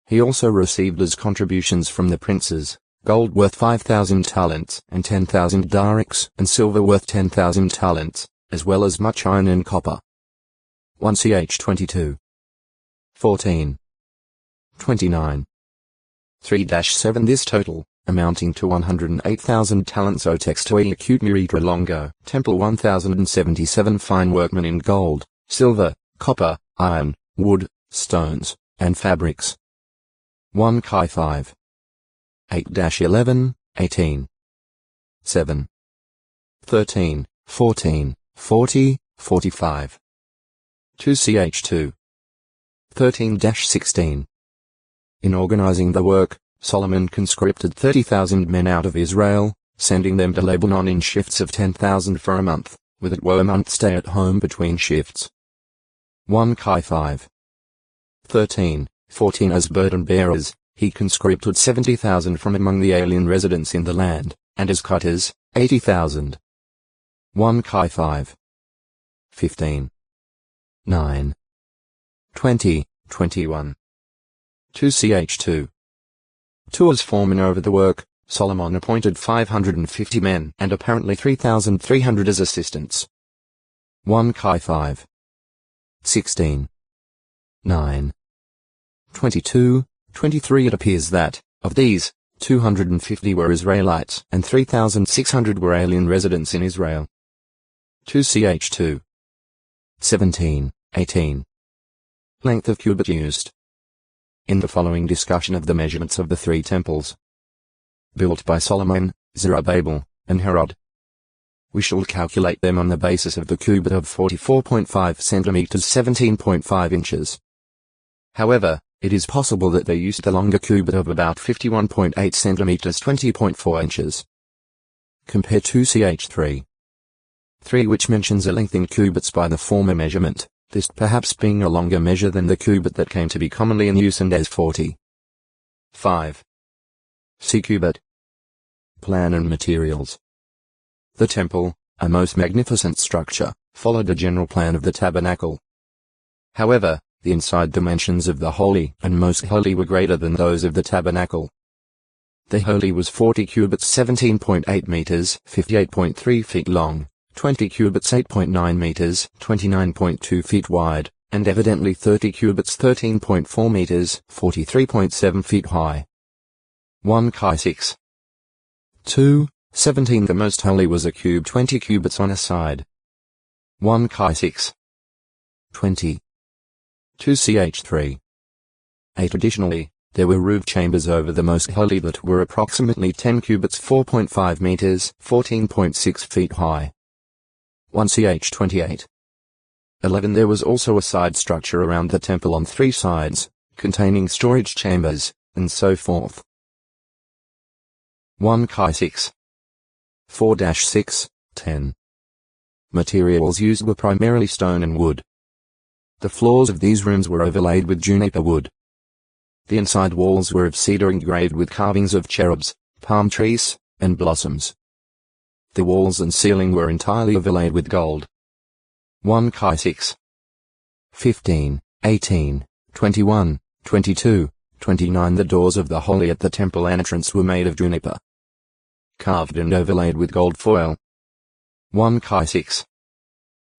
He also received as contributions from the princes, gold worth 5,000 talents and 10,000 darics and silver worth 10,000 talents, as well as much iron and copper. 1 Ch 22. 14. 29. 3-7 This total, amounting to 108,000 talents Otextoi acute Muritra Longo, Temple 1077 fine workmen in gold, silver, copper, iron, wood, stones, and fabrics. 1 Chi 5. 8-11, 18. 7. 13, 14, 40, 45. 2 Ch 2. 13-16. In organizing the work, Solomon conscripted 30,000 men out of Israel, sending them to Lebanon in shifts of 10,000 for a month, with at a month stay at home between shifts. 1 Chi 5. 13, 14 As burden bearers, he conscripted 70,000 from among the alien residents in the land, and as cutters, 80,000. 1 Chi 5. 15. 9. 20, 21. 2 Ch 2. 2 As foremen over the work, Solomon appointed 550 men and apparently 3,300 as assistants. 1 Chi 5. 16. 9. 22, 23 It appears that, of these, 250 were Israelites and 3,600 were alien residents in Israel. 2 Ch 2. 17, 18. Length of cubit used. In the following discussion of the measurements of the three temples, built by Solomon, Zerubbabel, and Herod, we shall calculate them on the basis of the cubit of 44.5 centimeters 17.5 inches. However, it is possible that they used the longer cubit of about 51.8 centimeters 20.4 inches. Compare 2 Ch 3. 3 which mentions a length in cubits by the former measurement, this perhaps being a longer measure than the cubit that came to be commonly in use and as 40. 5. See cubit. Plan and materials. The temple, a most magnificent structure, followed a general plan of the tabernacle. However, the inside dimensions of the Holy and Most Holy were greater than those of the tabernacle. The Holy was 40 cubits 17.8 meters 58.3 feet long, 20 cubits 8.9 meters 29.2 feet wide, and evidently 30 cubits 13.4 meters 43.7 feet high. 1 Chi 6. 2, 17 The Most Holy was a cube 20 cubits on a side. 1 Chi 6. 20. 2 Ch 3. 8 Additionally, there were roof chambers over the Most Holy that were approximately 10 cubits 4.5 meters 14.6 feet high. 1 Ch 28. 11 There was also a side structure around the temple on 3 sides, containing storage chambers, and so forth. 1 Chi 6. 4-6, 10. Materials used were primarily stone and wood. The floors of these rooms were overlaid with juniper wood. The inside walls were of cedar engraved with carvings of cherubs, palm trees, and blossoms. The walls and ceiling were entirely overlaid with gold. 1 Chi 6. 15, 18, 21, 22, 29 The doors of the Holy at the temple entrance were made of juniper, carved and overlaid with gold foil. 1 Chi 6.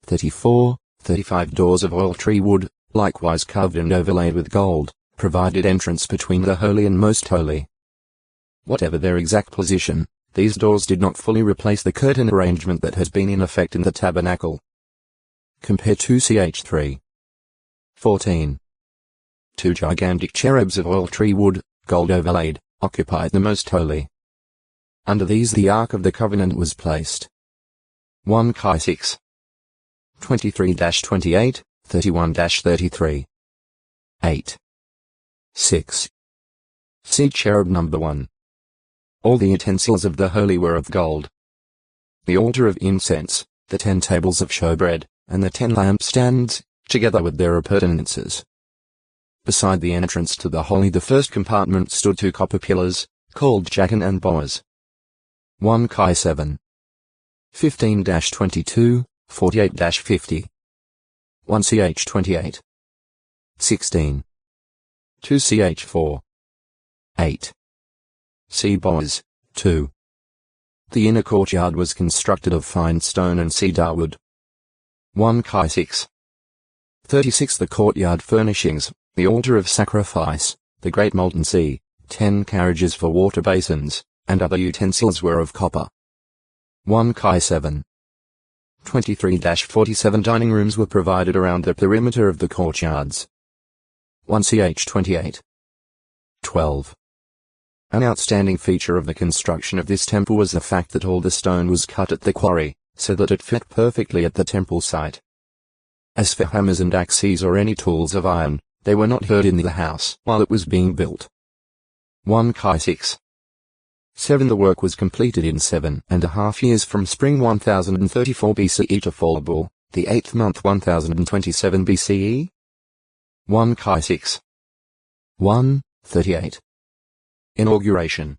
34, 35 Doors of oil tree wood, likewise carved and overlaid with gold, provided entrance between the Holy and Most Holy. Whatever their exact position, these doors did not fully replace the curtain arrangement that had been in effect in the tabernacle. Compare 2 Ch 3. 14. 2 gigantic cherubs of oil tree wood, gold overlaid, occupied the Most Holy. Under these the Ark of the Covenant was placed. 1 Chi 6. 23-28, 31-33. 8. 6. See cherub number 1. All the utensils of the Holy were of gold. The altar of incense, the 10 tables of showbread, and the 10 lampstands, together with their appurtenances. Beside the entrance to the Holy the first compartment stood 2 copper pillars, called Jachin and Boaz. 1 Chi 7. 15-22, 48-50. 1 Ch 28. 16. 2ch 4. 8. C. Boaz. 2. The inner courtyard was constructed of fine stone and cedar wood. 1 Chi 6. 36 The courtyard furnishings, the altar of sacrifice, the great molten sea, 10 carriages for water basins, and other utensils were of copper. 1 Chi 7. 23-47 Dining rooms were provided around the perimeter of the courtyards. 1 Ch 28. 12. An outstanding feature of the construction of this temple was the fact that all the stone was cut at the quarry, so that it fit perfectly at the temple site. As for hammers and axes or any tools of iron, they were not heard in the house while it was being built. 1 Chi 6. 7 The work was completed in 7.5 years from spring 1034 BCE to fall bull, the 8th month 1027 BCE. 1 Chi 6. 1, 38. Inauguration.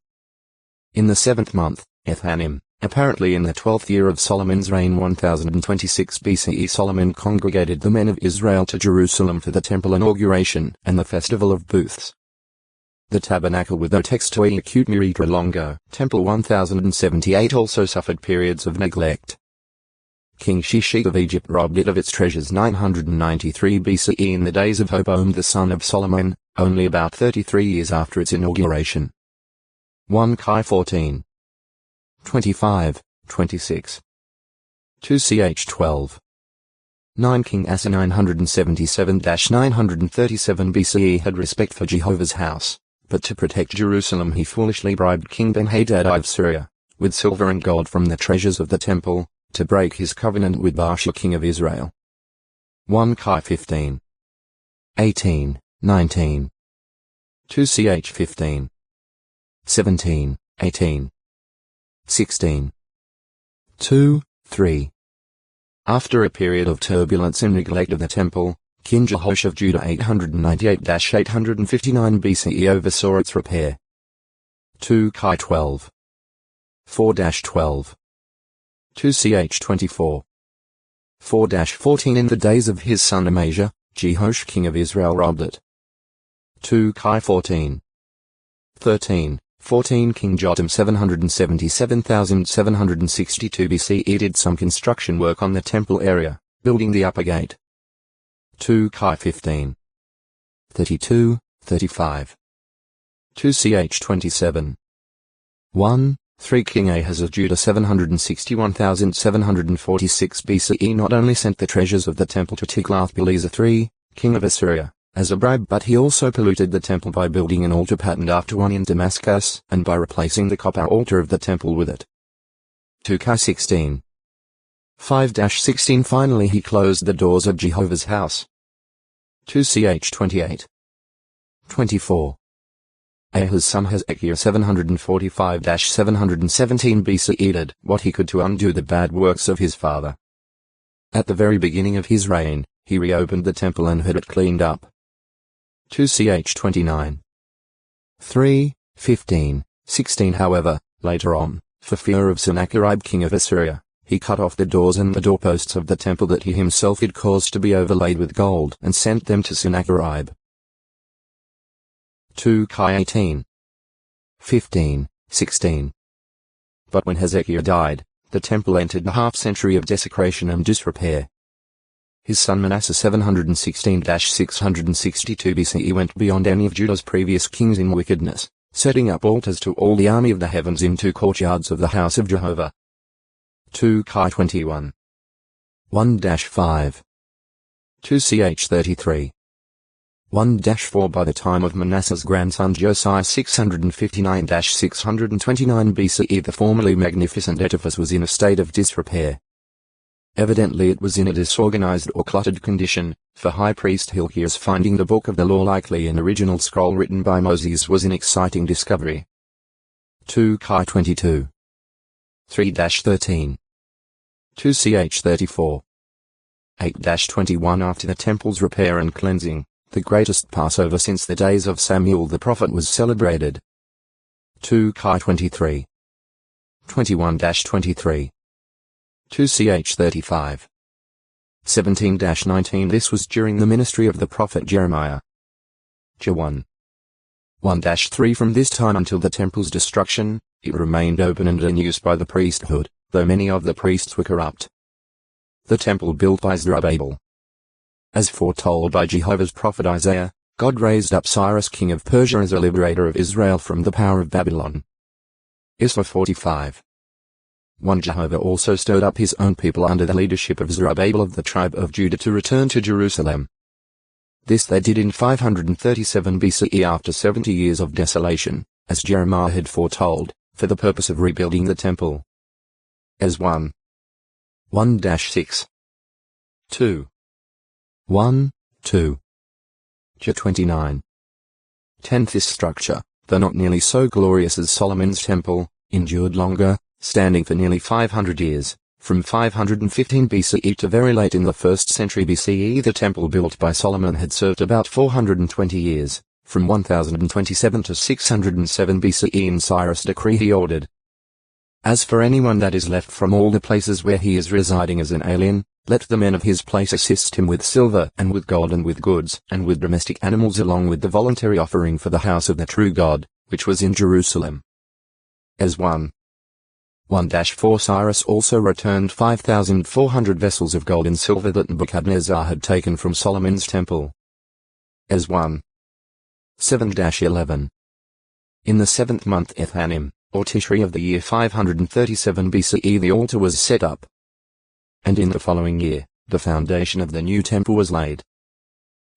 In the 7th month, Ethanim, apparently in the 12th year of Solomon's reign 1026 BCE, Solomon congregated the men of Israel to Jerusalem for the temple inauguration and the festival of booths. The tabernacle with the textoi acute miritra longo, temple 1078 also suffered periods of neglect. King Shishak of Egypt robbed it of its treasures 993 BCE in the days of Hoboam the son of Solomon, only about 33 years after its inauguration. 1 Chi 14. 25, 26. 2 Ch 12. 9 King Asa 977-937 BCE had respect for Jehovah's house, but to protect Jerusalem he foolishly bribed King Ben-Hadad of Syria, with silver and gold from the treasures of the temple, to break his covenant with Baasha king of Israel. 1 Chi 15. 18, 19. 2 Ch 15. 17, 18. 16. 2, 3. After a period of turbulence and neglect of the temple, King Jehoash of Judah 898-859 BCE oversaw its repair. 2 Chi 12. 4-12. 2 Ch 24. 4-14 In the days of his son Amaziah, Jehoash king of Israel robbed it. 2 Chi 14. 13, 14 King Jotham 777,762 BCE did some construction work on the temple area, building the upper gate. 2 Chi 15. 32, 35. 2 Ch 27. 1, 3 King Ahaz of Judah 761,746 BCE not only sent the treasures of the temple to Tiglath-Pileser III, king of Assyria, as a bribe, but he also polluted the temple by building an altar patterned after one in Damascus, and by replacing the copper altar of the temple with it. 2 Chi 16. 5-16 Finally he closed the doors of Jehovah's house. 2 Ch 28. 24. Ahaz's son Hezekiah 745-717 BCE did what he could to undo the bad works of his father. At the very beginning of his reign, he reopened the temple and had it cleaned up. 2 Ch 29. 3, 15, 16 However, later on, for fear of Sennacherib king of Assyria, he cut off the doors and the doorposts of the temple that he himself had caused to be overlaid with gold and sent them to Sennacherib. 2 Chi 18. 15, 16. But when Hezekiah died, the temple entered a half-century of desecration and disrepair. His son Manasseh 716-662 BCE went beyond any of Judah's previous kings in wickedness, setting up altars to all the army of the heavens in 2 courtyards of the house of Jehovah. 2 Chi 21. 1-5. 2 Ch 33. 1-4 By the time of Manasseh's grandson Josiah 659-629 BCE the formerly magnificent edifice was in a state of disrepair. Evidently it was in a disorganized or cluttered condition, for High Priest Hilkiah's finding the Book of the Law likely an original scroll written by Moses was an exciting discovery. 2 Chi 22. 3-13. 2 Ch 34. 8-21 After the temple's repair and cleansing, the greatest Passover since the days of Samuel the prophet was celebrated. 2 Chi 23. 21-23. 2 Ch 35. 17-19 This was during the ministry of the prophet Jeremiah. J 1. 1-3 From this time until the temple's destruction, it remained open and in use by the priesthood, though many of the priests were corrupt. The temple built by Zerubbabel. As foretold by Jehovah's prophet Isaiah, God raised up Cyrus king of Persia as a liberator of Israel from the power of Babylon. Isra 45. 1 Jehovah also stirred up his own people under the leadership of Zerubbabel of the tribe of Judah to return to Jerusalem. This they did in 537 BCE after 70 years of desolation, as Jeremiah had foretold, for the purpose of rebuilding the temple. As 1. 1-6. 2. 1, 2. Ch 29. 10th This structure, though not nearly so glorious as Solomon's temple, endured longer, standing for nearly 500 years. From 515 BCE to very late in the 1st century BCE the temple built by Solomon had served about 420 years. From 1027 to 607 BCE in Cyrus' decree he ordered, "As for anyone that is left from all the places where he is residing as an alien, let the men of his place assist him with silver and with gold and with goods and with domestic animals along with the voluntary offering for the house of the true God, which was in Jerusalem." As 1. 1-4 Cyrus also returned 5,400 vessels of gold and silver that Nebuchadnezzar had taken from Solomon's temple. As 1. 7-11 In the 7th month Ethanim, or Tishri of the year 537 BCE the altar was set up. And in the following year, the foundation of the new temple was laid.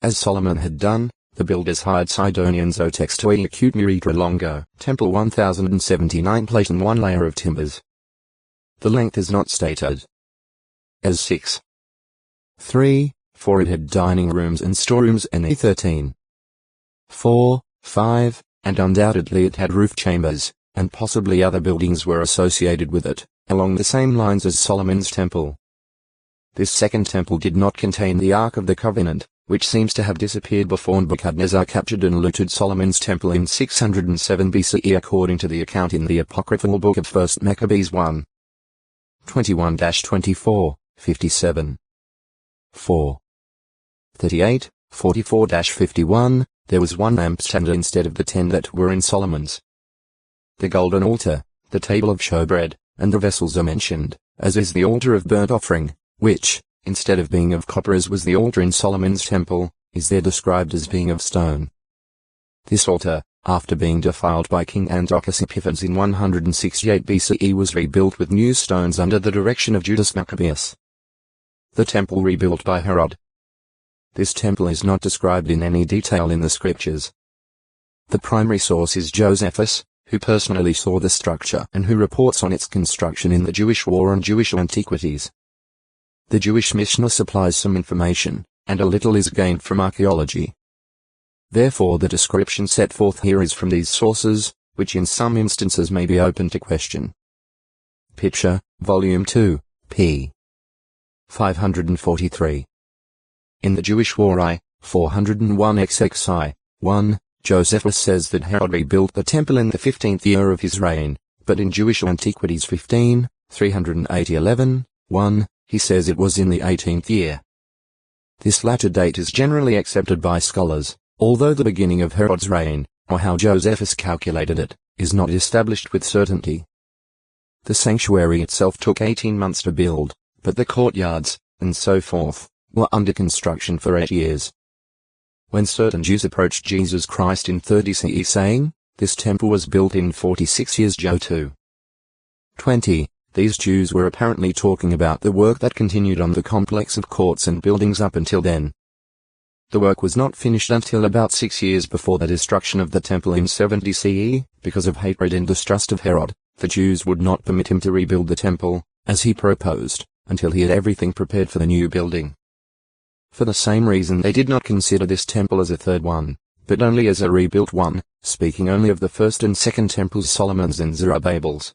As Solomon had done, the builders hired Sidonian Zotex to execute Muritra Longo, temple 1079 plate and 1 layer of timbers. The length is not stated. As 6. 3, 4 It had dining rooms and storerooms and 13. 4, 5, and undoubtedly it had roof chambers, and possibly other buildings were associated with it, along the same lines as Solomon's temple. This second temple did not contain the Ark of the Covenant, which seems to have disappeared before Nebuchadnezzar captured and looted Solomon's temple in 607 BCE according to the account in the apocryphal book of 1 Maccabees 1. 21-24, 57. 4. 38, 44-51, there was one lampstand instead of the 10 that were in Solomon's. The golden altar, the table of showbread, and the vessels are mentioned, as is the altar of burnt offering, which, instead of being of copper as was the altar in Solomon's temple, is there described as being of stone. This altar, after being defiled by King Antiochus Epiphanes in 168 BCE was rebuilt with new stones under the direction of Judas Maccabeus. The temple rebuilt by Herod. This temple is not described in any detail in the scriptures. The primary source is Josephus, who personally saw the structure and who reports on its construction in the Jewish War on Jewish Antiquities. The Jewish Mishnah supplies some information, and a little is gained from archaeology. Therefore the description set forth here is from these sources, which in some instances may be open to question. Picture, Volume 2, p. 543. In the Jewish War I, 401 XXI, 1, Josephus says that Herod rebuilt the temple in the 15th year of his reign, but in Jewish Antiquities 15, 380-11, 1, he says it was in the 18th year. This latter date is generally accepted by scholars, although the beginning of Herod's reign, or how Josephus calculated it, is not established with certainty. The sanctuary itself took 18 months to build, but the courtyards, and so forth, were under construction for 8 years. When certain Jews approached Jesus Christ in 30 CE saying, "This temple was built in 46 years," Joe 2. 20, these Jews were apparently talking about the work that continued on the complex of courts and buildings up until then. The work was not finished until about 6 years before the destruction of the temple in 70 CE, because of hatred and distrust of Herod. The Jews would not permit him to rebuild the temple, as he proposed, until he had everything prepared for the new building. For the same reason they did not consider this temple as a third one, but only as a rebuilt one, speaking only of the first and second temples Solomon's and Zerubbabel's.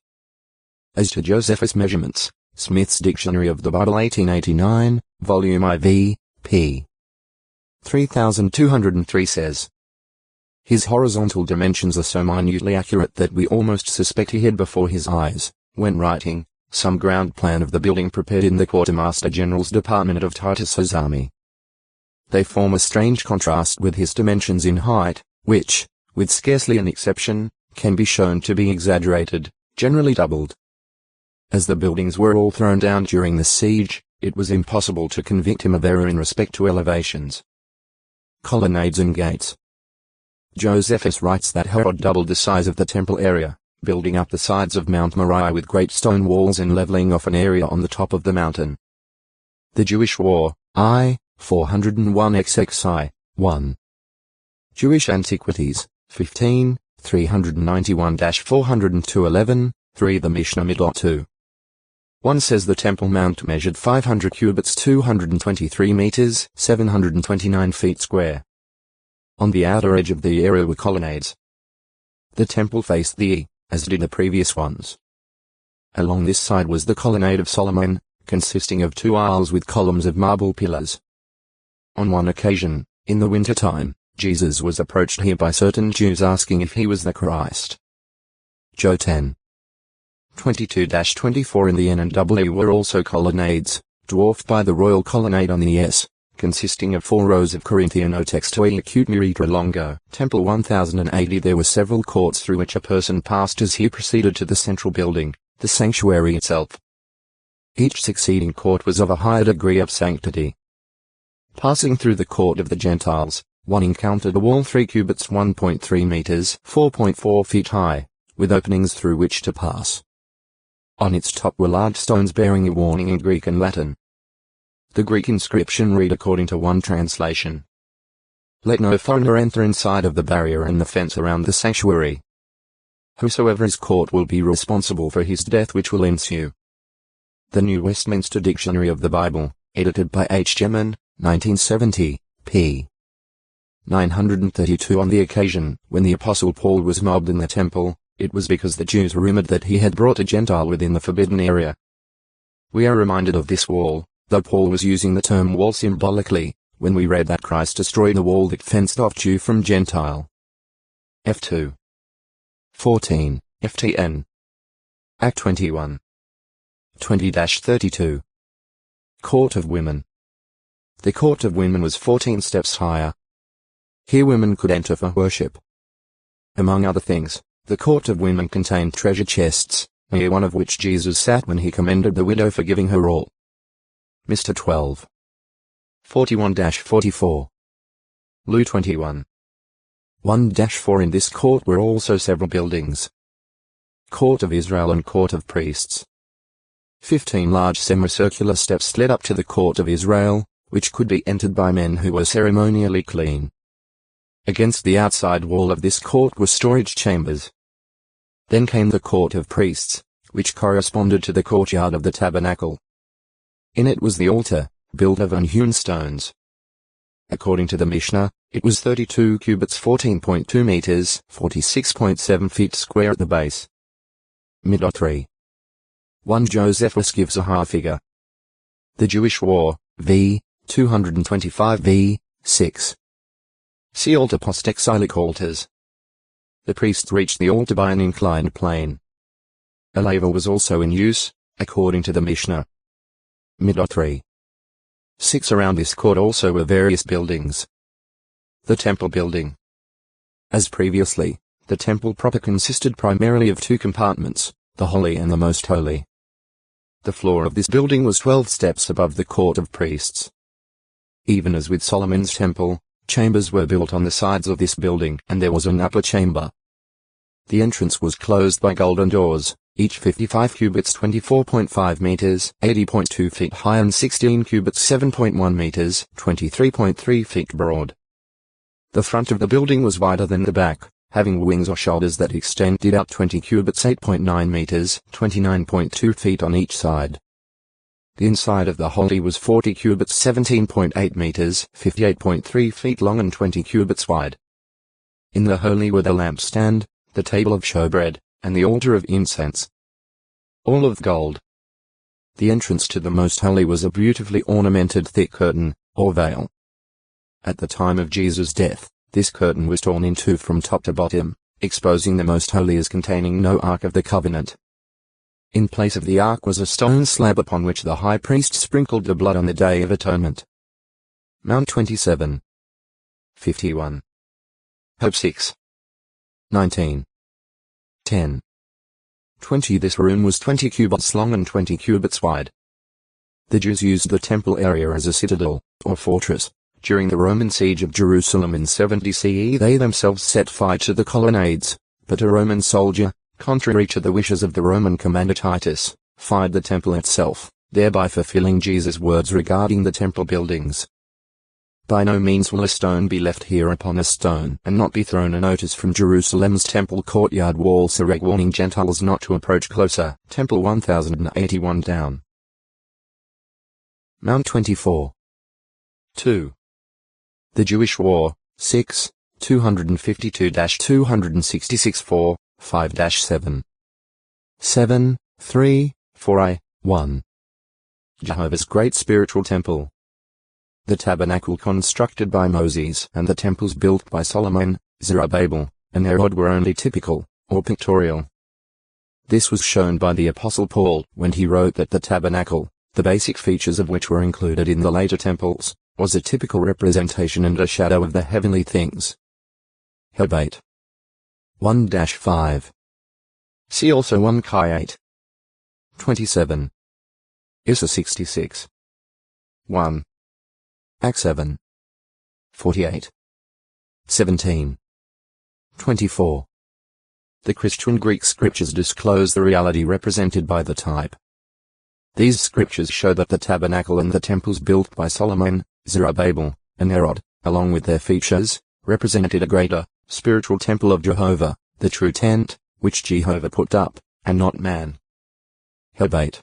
As to Josephus' measurements, Smith's Dictionary of the Bible 1889, Volume IV, p. 3203 says, "His horizontal dimensions are so minutely accurate that we almost suspect he had before his eyes, when writing, some ground plan of the building prepared in the Quartermaster General's department of Titus's army. They form a strange contrast with his dimensions in height, which, with scarcely an exception, can be shown to be exaggerated, generally doubled. As the buildings were all thrown down during the siege, it was impossible to convict him of error in respect to elevations, colonnades and gates. Josephus writes that Herod doubled the size of the temple area, building up the sides of Mount Moriah with great stone walls and leveling off an area on the top of the mountain. The Jewish War, I, 401 XXI, 1. Jewish Antiquities, 15, 391-402-11, 3. The Mishnah Midot 2. 1 says the Temple Mount measured 500 cubits 223 meters, 729 feet square. On the outer edge of the area were colonnades. The temple faced the east, as did the previous ones. Along this side was the colonnade of Solomon, consisting of 2 aisles with columns of marble pillars. On one occasion, in the winter time, Jesus was approached here by certain Jews asking if he was the Christ. Joe 10. 22-24. In the N and W were also colonnades, dwarfed by the royal colonnade on the S, consisting of 4 rows of Corinthian textual acute muritra longo. Temple 1080. There were several courts through which a person passed as he proceeded to the central building, the sanctuary itself. Each succeeding court was of a higher degree of sanctity. Passing through the court of the Gentiles, one encountered a wall 3 cubits 1.3 meters 4.4 feet high, with openings through which to pass. On its top were large stones bearing a warning in Greek and Latin. The Greek inscription read according to one translation: "Let no foreigner enter inside of the barrier and the fence around the sanctuary. Whosoever is caught will be responsible for his death which will ensue." The New Westminster Dictionary of the Bible, edited by H. Geman, 1970, p. 932. On the occasion when the Apostle Paul was mobbed in the temple, it was because the Jews rumored that he had brought a Gentile within the forbidden area. We are reminded of this wall, though Paul was using the term wall symbolically, when we read that Christ destroyed the wall that fenced off Jew from Gentile. F2. 14, FTN. Act 21. 20-32. Court of Women. The Court of Women was 14 steps higher. Here women could enter for worship. Among other things, the Court of Women contained treasure chests, near one of which Jesus sat when he commended the widow for giving her all. Mr. 12. 41-44. Lu 21. 1-4. In this court were also several buildings: Court of Israel and Court of Priests. 15 large semicircular steps led up to the Court of Israel, which could be entered by men who were ceremonially clean. Against the outside wall of this court were storage chambers. Then came the Court of Priests, which corresponded to the courtyard of the tabernacle. In it was the altar, built of unhewn stones. According to the Mishnah, it was 32 cubits 14.2 meters 46.7 feet square at the base. Midot 3. 1 Josephus gives a high figure. The Jewish War, v. 225 v. 6. See altar post exilic altars. The priests reached the altar by an inclined plane. A laver was also in use, according to the Mishnah. Midot 3. 6 Around this court also were various buildings. The temple building. As previously, the temple proper consisted primarily of 2 compartments, the Holy and the Most Holy. The floor of this building was 12 steps above the Court of Priests. Even as with Solomon's temple, chambers were built on the sides of this building, and there was an upper chamber. The entrance was closed by golden doors, each 55 cubits 24.5 meters 80.2 feet high and 16 cubits 7.1 meters 23.3 feet broad. The front of the building was wider than the back, having wings or shoulders that extended out 20 cubits 8.9 meters 29.2 feet on each side. The inside of the Holy was 40 cubits 17.8 meters 58.3 feet long and 20 cubits wide. In the Holy were the lampstand, the table of showbread, and the altar of incense. All of gold. The entrance to the Most Holy was a beautifully ornamented thick curtain, or veil. At the time of Jesus' death, this curtain was torn in 2 from top to bottom, exposing the Most Holy as containing no Ark of the Covenant. In place of the Ark was a stone slab upon which the high priest sprinkled the blood on the Day of Atonement. Mount 27. 51. Hope 6. 19. 10. 20. This room was 20 cubits long and 20 cubits wide. The Jews used the temple area as a citadel, or fortress. During the Roman siege of Jerusalem in 70 CE, they themselves set fire to the colonnades, but a Roman soldier, contrary to the wishes of the Roman commander Titus, fired the temple itself, thereby fulfilling Jesus' words regarding the temple buildings. By no means will a stone be left here upon a stone and not be thrown. A notice from Jerusalem's temple courtyard walls erect warning Gentiles not to approach closer. Temple 1081 down. Mount 24. 2. The Jewish War, 6, 252-266 4, 5-7. 7, 3, 4I, 1. Jehovah's Great Spiritual Temple. The tabernacle constructed by Moses and the temples built by Solomon, Zerubbabel, and Herod were only typical, or pictorial. This was shown by the Apostle Paul when he wrote that the tabernacle, the basic features of which were included in the later temples, was a typical representation and a shadow of the heavenly things. Hajj 8. 1-5. See also 1 Chi 8. 27. Issa 66. 1. Acts 7. 48. 17. 24. The Christian Greek scriptures disclose the reality represented by the type. These scriptures show that the tabernacle and the temples built by Solomon, Zerubbabel, and Herod, along with their features, represented a greater, spiritual temple of Jehovah, the true tent, which Jehovah put up, and not man. Hajj 8.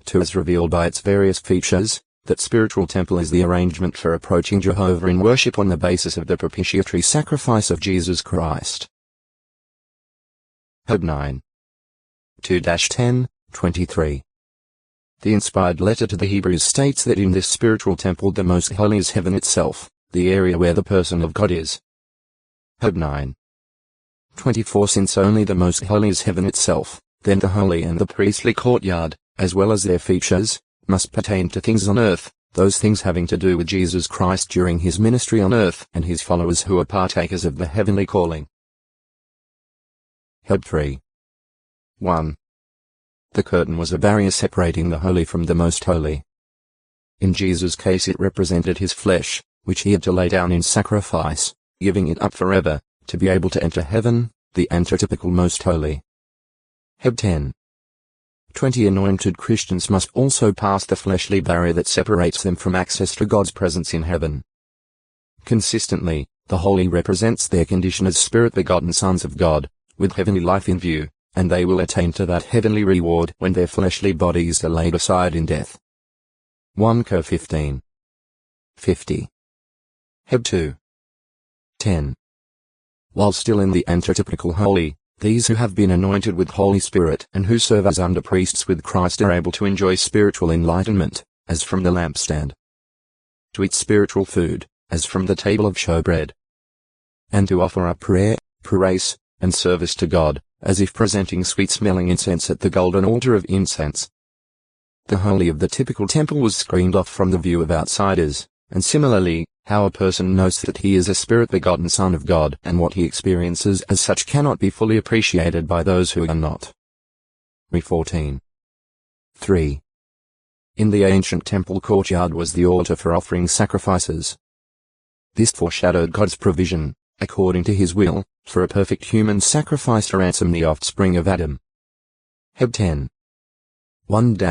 2 is revealed by its various features, that spiritual temple is the arrangement for approaching Jehovah in worship on the basis of the propitiatory sacrifice of Jesus Christ. Hajj 9. 2-10, 23. The inspired letter to the Hebrews states that in this spiritual temple the most holy is heaven itself, the area where the person of God is. Hajj 9. 24. Since only the most holy is heaven itself, then the holy and the priestly courtyard, as well as their features, must pertain to things on earth, those things having to do with Jesus Christ during his ministry on earth and his followers who are partakers of the heavenly calling. Hajj 3. 1. The curtain was a barrier separating the holy from the most holy. In Jesus' case it represented his flesh, which he had to lay down in sacrifice, giving it up forever, to be able to enter heaven, the antitypical most holy. Hajj 10. 20. Anointed Christians must also pass the fleshly barrier that separates them from access to God's presence in heaven. Consistently, the holy represents their condition as spirit-begotten sons of God, with heavenly life in view, and they will attain to that heavenly reward when their fleshly bodies are laid aside in death. 1 Cor 15. 50. Hajj 2. 10. While still in the antitypical holy, these who have been anointed with Holy Spirit and who serve as under priests with Christ are able to enjoy spiritual enlightenment, as from the lampstand, to eat spiritual food, as from the table of showbread, and to offer up prayer, praise, and service to God, as if presenting sweet-smelling incense at the golden altar of incense. The holy of the typical temple was screened off from the view of outsiders, and similarly, how a person knows that he is a spirit-begotten son of God and what he experiences as such cannot be fully appreciated by those who are not. 14. 3. In the ancient temple courtyard was the altar for offering sacrifices. This foreshadowed God's provision, according to his will, for a perfect human sacrifice to ransom the offspring of Adam. Hajj 10. 1